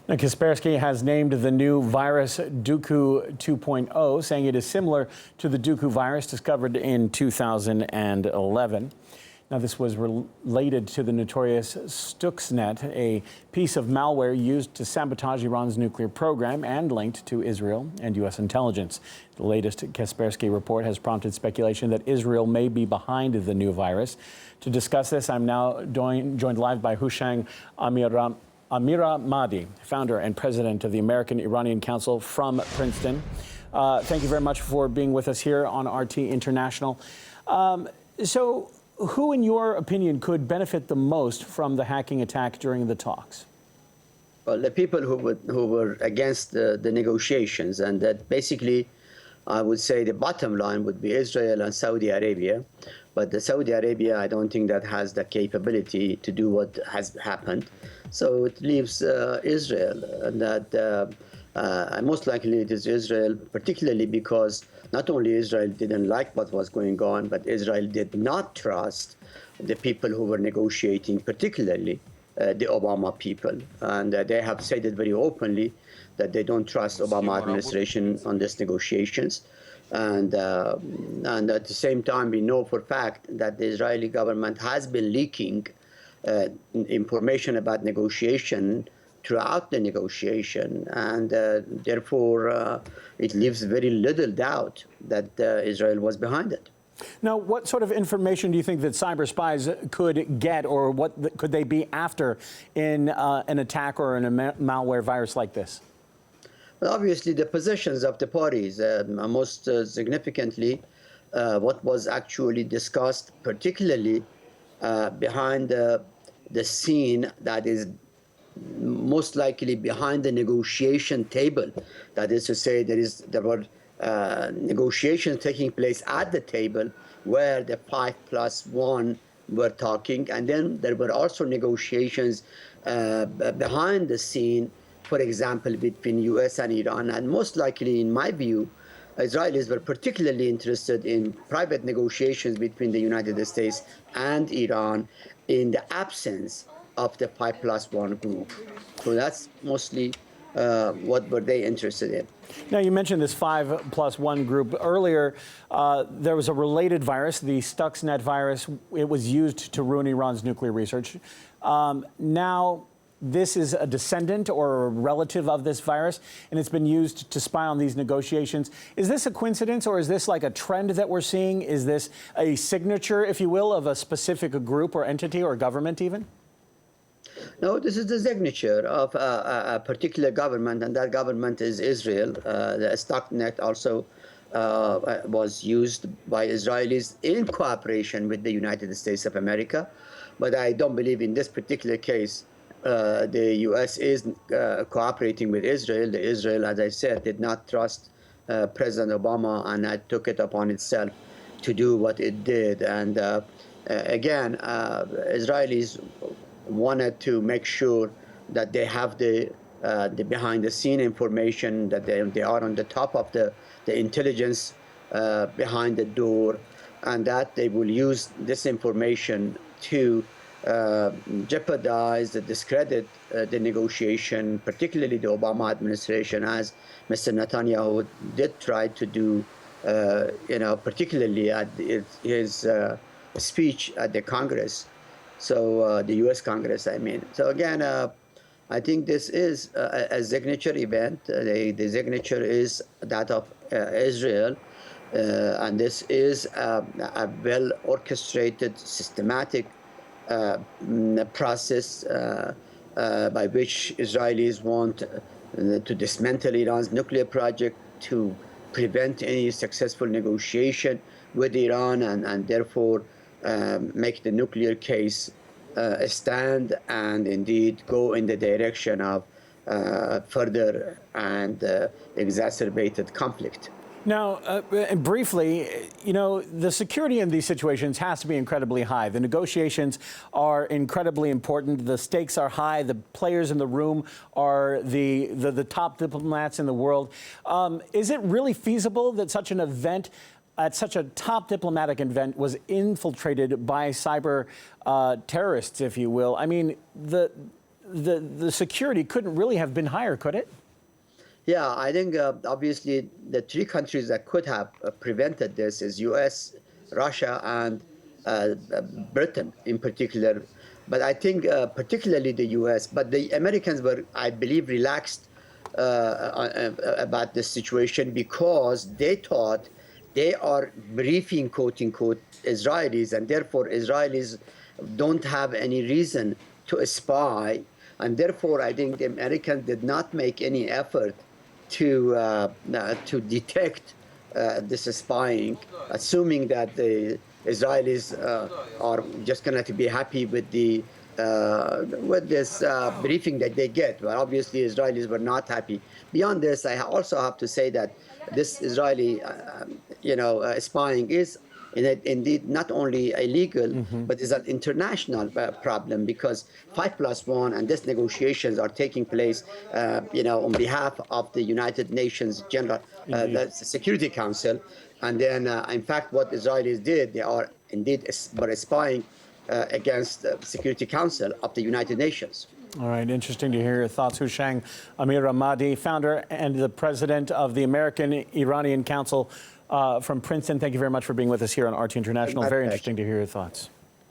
Now, Kaspersky has named the new virus Duku 2.0, saying it is similar to the Duku virus discovered in 2011. Now, this was related to the notorious Stuxnet, a piece of malware used to sabotage Iran's nuclear program and linked to Israel and U.S. intelligence. The latest Kaspersky report has prompted speculation that Israel may be behind the new virus. To discuss this, I'm now joined live by Hushang Amirahmadi, founder and president of the American-Iranian Council from Princeton. Thank you very much for being with us here on RT International. So, who, in your opinion, could benefit the most from the hacking attack during the talks? Well, the people who were against the negotiations, and that basically, I would say the bottom line would be Israel and Saudi Arabia. But the Saudi Arabia, I don't think that has the capability to do what has happened. So it leaves Israel, and that most likely it is Israel, particularly because not only Israel didn't like what was going on, but Israel did not trust the people who were negotiating, particularly the Obama people. And they have said it very openly that they don't trust Obama administration on these negotiations. And at the same time, we know for a fact that the Israeli government has been leaking information about negotiation throughout the negotiation, and therefore it leaves very little doubt that Israel was behind it. Now, what sort of information do you think that cyber spies could get, or what could they be after in an attack or in a malware virus like this? Well, obviously, the positions of the parties, most significantly, what was actually discussed, particularly behind the scene that is most likely behind the negotiation table. That is to say, there were negotiations taking place at the table where the 5+1 were talking, and then there were also negotiations behind the scene, for example, between US and Iran. And most likely, in my view, Israelis were particularly interested in private negotiations between the United States and Iran in the absence of the 5+1 group. So that's mostly what were they interested in. Now, you mentioned this 5+1 group. Earlier, there was a related virus, the Stuxnet virus. It was used to ruin Iran's nuclear research. Now, this is a descendant or a relative of this virus, and it's been used to spy on these negotiations. Is this a coincidence, or is this like a trend that we're seeing? Is this a signature, if you will, of a specific group or entity or government even? No, this is the signature of a particular government, and that government is Israel. The Stuxnet also was used by Israelis in cooperation with the United States of America. But I don't believe in this particular case the U.S. is cooperating with Israel. Israel, as I said, did not trust President Obama, and it took it upon itself to do what it did. And again, Israelis wanted to make sure that they have the behind-the-scene information, that they are on the top of the intelligence behind the door, and that they will use this information to jeopardize, discredit the negotiation, particularly the Obama administration, as Mr. Netanyahu did try to do, particularly at his speech at the Congress. So the U.S. Congress, I mean. So again, I think this is a signature event. The signature is that of Israel, and this is a well-orchestrated, systematic process by which Israelis want to dismantle Iran's nuclear project, to prevent any successful negotiation with Iran, and therefore make the nuclear case stand and indeed go in the direction of further and exacerbated conflict. Now, briefly, the security in these situations has to be incredibly high. The negotiations are incredibly important. The stakes are high. The players in the room are the top diplomats in the world. Is it really feasible that such an event, at such a top diplomatic event, was infiltrated by cyber terrorists, if you will? I mean, the security couldn't really have been higher, could it? Yeah, I think obviously the three countries that could have prevented this is U.S., Russia, and Britain in particular. But I think particularly the U.S. But the Americans were, I believe, relaxed about this situation because they thought they are briefing, quote unquote, Israelis, and therefore Israelis don't have any reason to spy. And therefore, I think the Americans did not make any effort to detect this spying, assuming that the Israelis are just going to be happy with this briefing that they get. But obviously, Israelis were not happy. Beyond this, I also have to say that this Israeli, spying is indeed not only illegal, but is an international problem because 5+1 and these negotiations are taking place, on behalf of the United Nations General Security Council. And then, in fact, what Israelis did, they are indeed spying against the Security Council of the United Nations. All right, interesting to hear your thoughts, Hushang. Amirahmadi, founder and the president of the American-Iranian Council from Princeton. Thank you very much for being with us here on RT International. Very interesting to hear your thoughts.